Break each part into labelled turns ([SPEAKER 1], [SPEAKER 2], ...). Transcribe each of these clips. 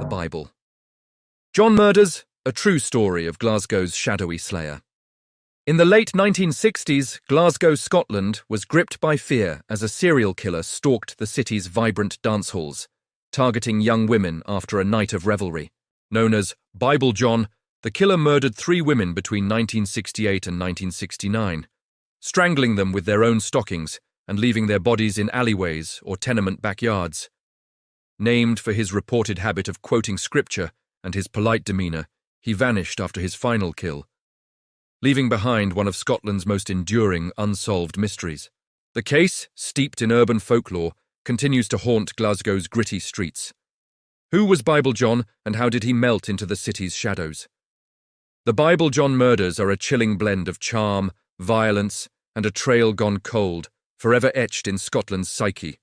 [SPEAKER 1] Bible. John Murders, a true story of Glasgow's shadowy slayer. In the late 1960s, Glasgow, Scotland was gripped by fear as a serial killer stalked the city's vibrant dance halls, targeting young women after a night of revelry. Known as Bible John, the killer murdered 3 women between 1968 and 1969, strangling them with their own stockings and leaving their bodies in alleyways or tenement backyards. Named for his reported habit of quoting scripture and his polite demeanour, he vanished after his final kill, leaving behind one of Scotland's most enduring unsolved mysteries. The case, steeped in urban folklore, continues to haunt Glasgow's gritty streets. Who was Bible John, and how did he melt into the city's shadows? The Bible John murders are a chilling blend of charm, violence, and a trail gone cold, forever etched in Scotland's psyche.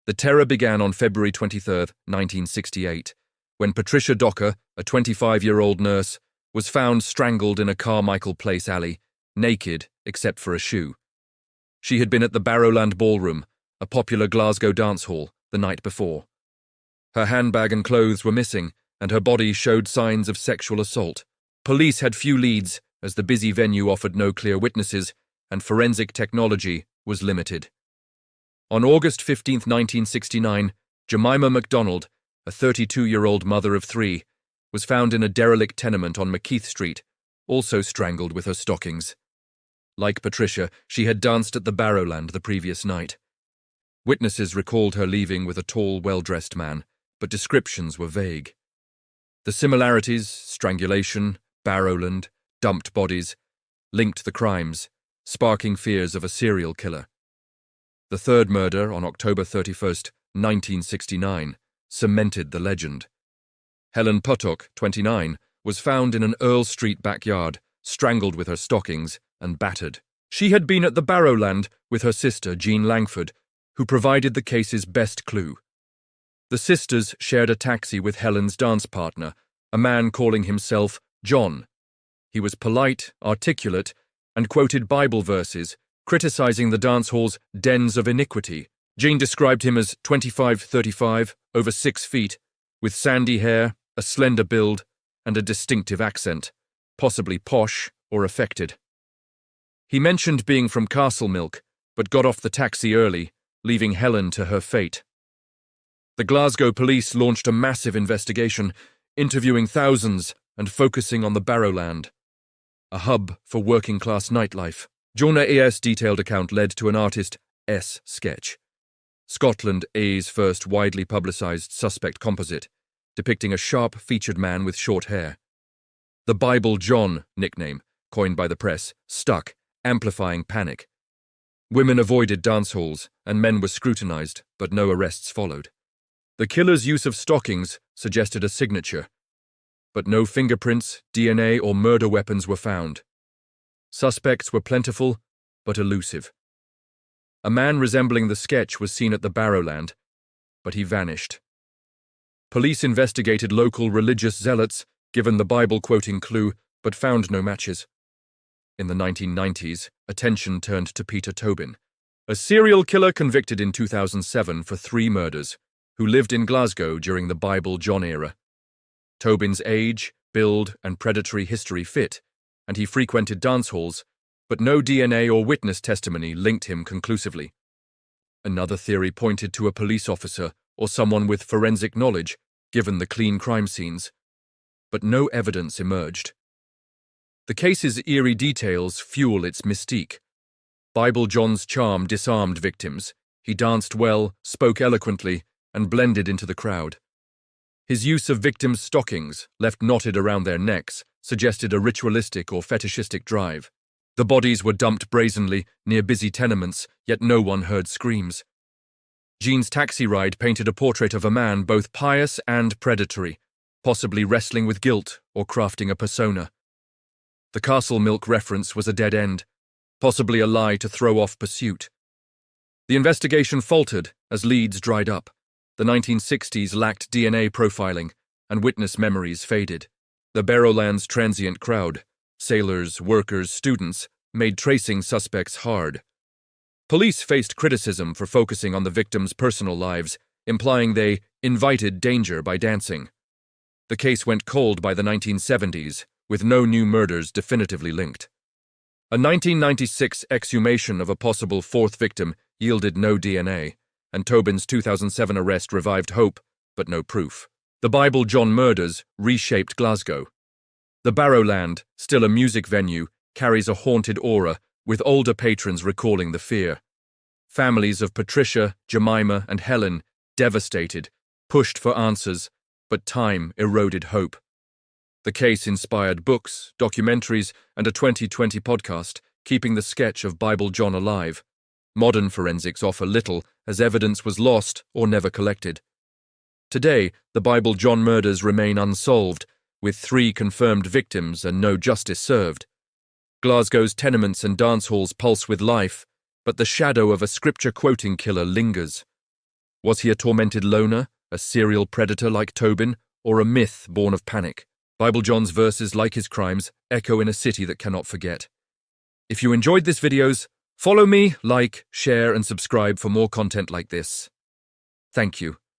[SPEAKER 1] The terror began on February 23, 1968, when Patricia Docker, a 25-year-old nurse, was found strangled in a Carmichael Place alley, naked except for a shoe. She had been at the Barrowland Ballroom, a popular Glasgow dance hall, the night before. Her handbag and clothes were missing, and her body showed signs of sexual assault. Police had few leads, as the busy venue offered no clear witnesses, and forensic technology was limited. On August 15, 1969, Jemima MacDonald, a 32-year-old mother of 3, was found in a derelict tenement on McKeith Street, also strangled with her stockings. Like Patricia, she had danced at the Barrowland the previous night. Witnesses recalled her leaving with a tall, well-dressed man, but descriptions were vague. The similarities, strangulation, Barrowland, dumped bodies, linked the crimes, sparking fears of a serial killer. The third murder, on October 31, 1969, cemented the legend. Helen Puttock, 29, was found in an Earl Street backyard, strangled with her stockings and battered. She had been at the Barrowland with her sister, Jean Langford, who provided the case's best clue. The sisters shared a taxi with Helen's dance partner, a man calling himself John. He was polite, articulate, and quoted Bible verses, criticizing the dance hall's dens of iniquity. Jean described him as 25-35, over 6 feet, with sandy hair, a slender build, and a distinctive accent, possibly posh or affected. He mentioned being from Castlemilk, but got off the taxi early, leaving Helen to her fate. The Glasgow police launched a massive investigation, interviewing thousands and focusing on the Barrowland, a hub for working-class nightlife. Jona A.'s detailed account led to an Artist S sketch, Scotland A's first widely publicised suspect composite, depicting a sharp-featured man with short hair. The Bible John nickname, coined by the press, stuck, amplifying panic. Women avoided dance halls, and men were scrutinised, but no arrests followed. The killer's use of stockings suggested a signature, but no fingerprints, DNA, or murder weapons were found. Suspects were plentiful, but elusive. A man resembling the sketch was seen at the Barrowland, but he vanished. Police investigated local religious zealots, given the Bible-quoting clue, but found no matches. In the 1990s, attention turned to Peter Tobin, a serial killer convicted in 2007 for 3 murders, who lived in Glasgow during the Bible John era. Tobin's age, build, and predatory history fit, and he frequented dance halls, but no DNA or witness testimony linked him conclusively. Another theory pointed to a police officer or someone with forensic knowledge, given the clean crime scenes, but no evidence emerged. The case's eerie details fuel its mystique. Bible John's charm disarmed victims. He danced well, spoke eloquently, and blended into the crowd. His use of victims' stockings, left knotted around their necks, suggested a ritualistic or fetishistic drive. The bodies were dumped brazenly near busy tenements, yet no one heard screams. Jean's taxi ride painted a portrait of a man both pious and predatory, possibly wrestling with guilt or crafting a persona. The Castlemilk reference was a dead end, possibly a lie to throw off pursuit. The investigation faltered as leads dried up. The 1960s lacked DNA profiling, and witness memories faded. The Barrowland's transient crowd, sailors, workers, students, made tracing suspects hard. Police faced criticism for focusing on the victims' personal lives, implying they invited danger by dancing. The case went cold by the 1970s, with no new murders definitively linked. A 1996 exhumation of a possible fourth victim yielded no DNA, and Tobin's 2007 arrest revived hope, but no proof. The Bible John murders reshaped Glasgow. The Barrowland, still a music venue, carries a haunted aura, with older patrons recalling the fear. Families of Patricia, Jemima, and Helen, devastated, pushed for answers, but time eroded hope. The case inspired books, documentaries, and a 2020 podcast, keeping the sketch of Bible John alive. Modern forensics offer little, as evidence was lost or never collected. Today, the Bible John murders remain unsolved, with 3 confirmed victims and no justice served. Glasgow's tenements and dance halls pulse with life, but the shadow of a scripture-quoting killer lingers. Was he a tormented loner, a serial predator like Tobin, or a myth born of panic? Bible John's verses, like his crimes, echo in a city that cannot forget. If you enjoyed this videos, follow me, like, share, and subscribe for more content like this. Thank you.